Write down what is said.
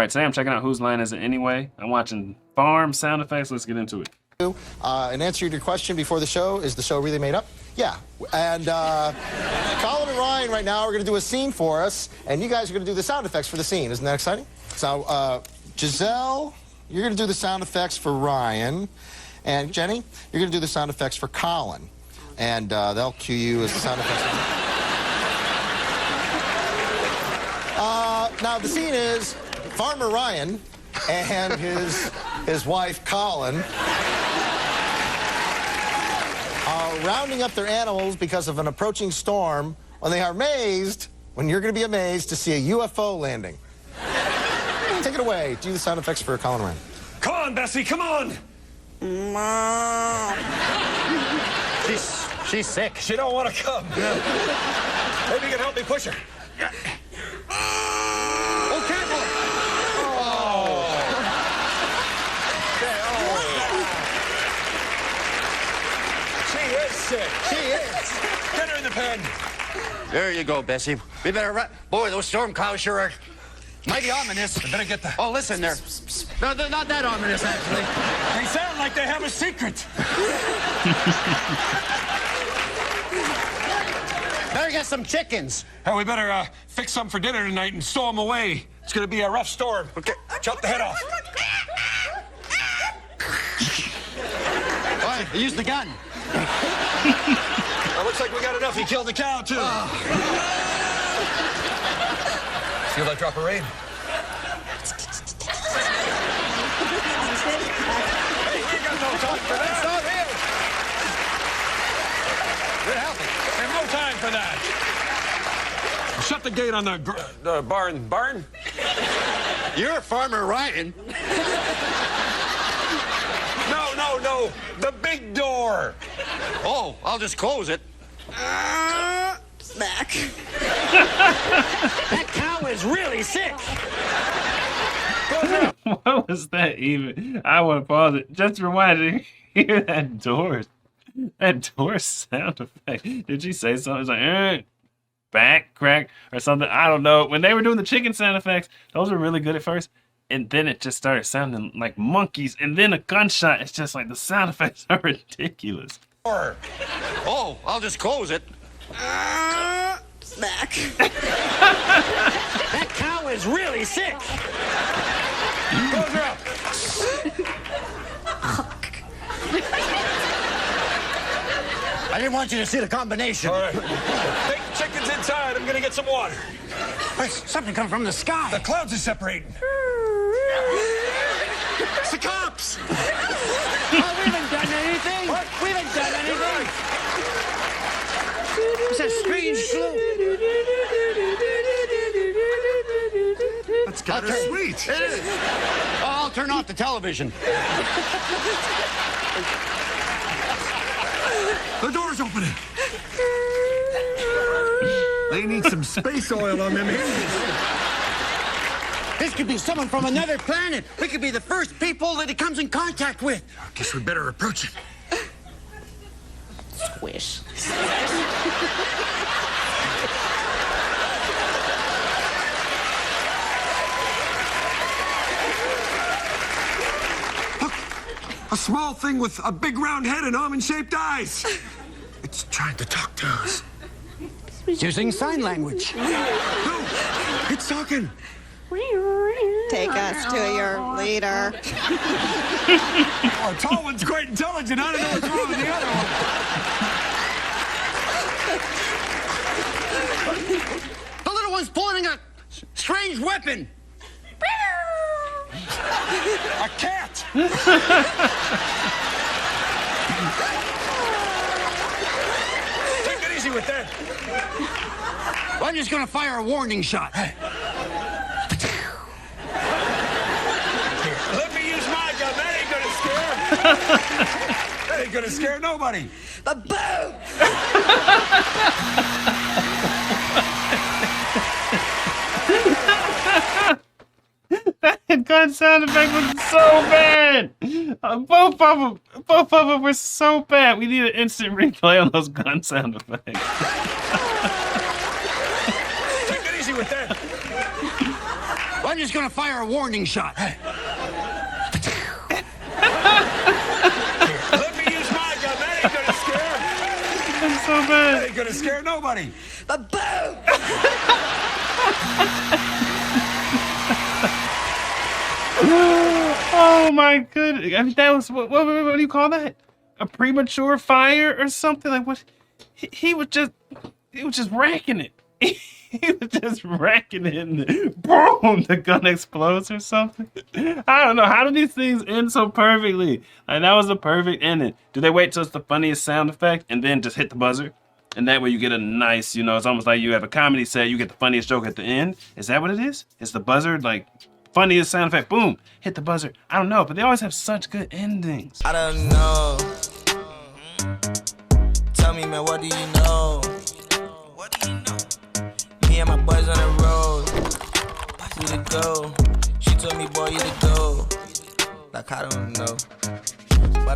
right, today I'm checking out Whose Line Is It Anyway. I'm watching farm sound effects. Let's get into it. In answer to your question before the show, is the show really made up? Yeah. And Colin and Ryan right now are going to do a scene for us, and you guys are going to do the sound effects for the scene. Isn't that exciting? So, Giselle, you're going to do the sound effects for Ryan, and Jenny, you're going to do the sound effects for Colin, and they'll cue you as the sound effects. Now, the scene is Farmer Ryan and his wife, Colin, are rounding up their animals because of an approaching storm when they are amazed, when you're going to be amazed to see a UFO landing. Take it away. Do the sound effects for Colin and Ryan. Come on, Bessie, come on! Mom. She's sick. She don't want to come. Maybe you can help me push her. Oh, careful! Oh. She is sick. She is. Get her in the pen. There you go, Bessie. We better run. Boy, those storm clouds sure are mighty ominous. I better get the... Oh, listen there. No, they're not that ominous, actually. They sound like they have a secret. Better get some chickens. Oh, we better fix some for dinner tonight and stow them away. It's going to be a rough storm. Okay, chop the head off. All right, use the gun. Well, looks like we got enough. He killed the cow, too. Feel that drop of rain? Hey, we got no time for that. It's not here. Get healthy. We have no time for that. Shut the gate on the barn. Barn? You're Farmer Ryan. No. The big door. Oh, I'll just close it. Smack. That cow is really sick. What was that even? I want to pause it. Just rewind to hear that door sound effect. Did she say something? It's like, back, crack, or something. I don't know. When they were doing the chicken sound effects, those were really good at first. And then it just started sounding like monkeys. And then a gunshot. It's just like the sound effects are ridiculous. Oh, I'll just close it. Smack. That cow is really sick. Close her up. I didn't want you to see the combination. All right. Take the chickens inside. I'm going to get some water. Hey, something come from the sky. The clouds are separating. It's the cops. Oh, we haven't done anything. What? We haven't done anything. It's a strange glow. That's kind of sweet. It is. Oh, I'll turn off the television. The door's opening. They need some space oil on them hinges. This could be someone from another planet. We could be the first people that he comes in contact with. I guess we better approach it. Squish. Look, a small thing with a big round head and almond-shaped eyes. It's trying to talk to us. Using sign language. No, it's talking. Take us to your leader. Oh, the tall one's quite intelligent. I don't know what's wrong with the other one. The little one's pulling a strange weapon. A cat. Take it easy with that. Well, I'm just going to fire a warning shot. Let me use my gun. That ain't gonna scare nobody. But boom! That gun sound effect was so bad. Both of them were so bad. We need an instant replay on those gun sound effects. Take it easy with that. Well, I'm just gonna fire a warning shot. Let me use my gun. That ain't gonna scare. That's so That bad. ain't gonna scare nobody. Ba-boom! Oh my goodness! I mean, that was what do you call that? A premature fire or something? Like what? He was just racking it. He was just racking it, and boom, the gun explodes or something. I don't know. How do these things end so perfectly? Like that was a perfect ending. Do they wait till it's the funniest sound effect and then just hit the buzzer? And that way you get a nice, it's almost like you have a comedy set, you get the funniest joke at the end. Is that what it is? It's the buzzer, like, funniest sound effect, boom, hit the buzzer. I don't know, but they always have such good endings. I don't know. Tell me, man, what do you know? What do you know? Me and my boys on the road. Who to go? She told me, boy, you to go. Like, I don't know.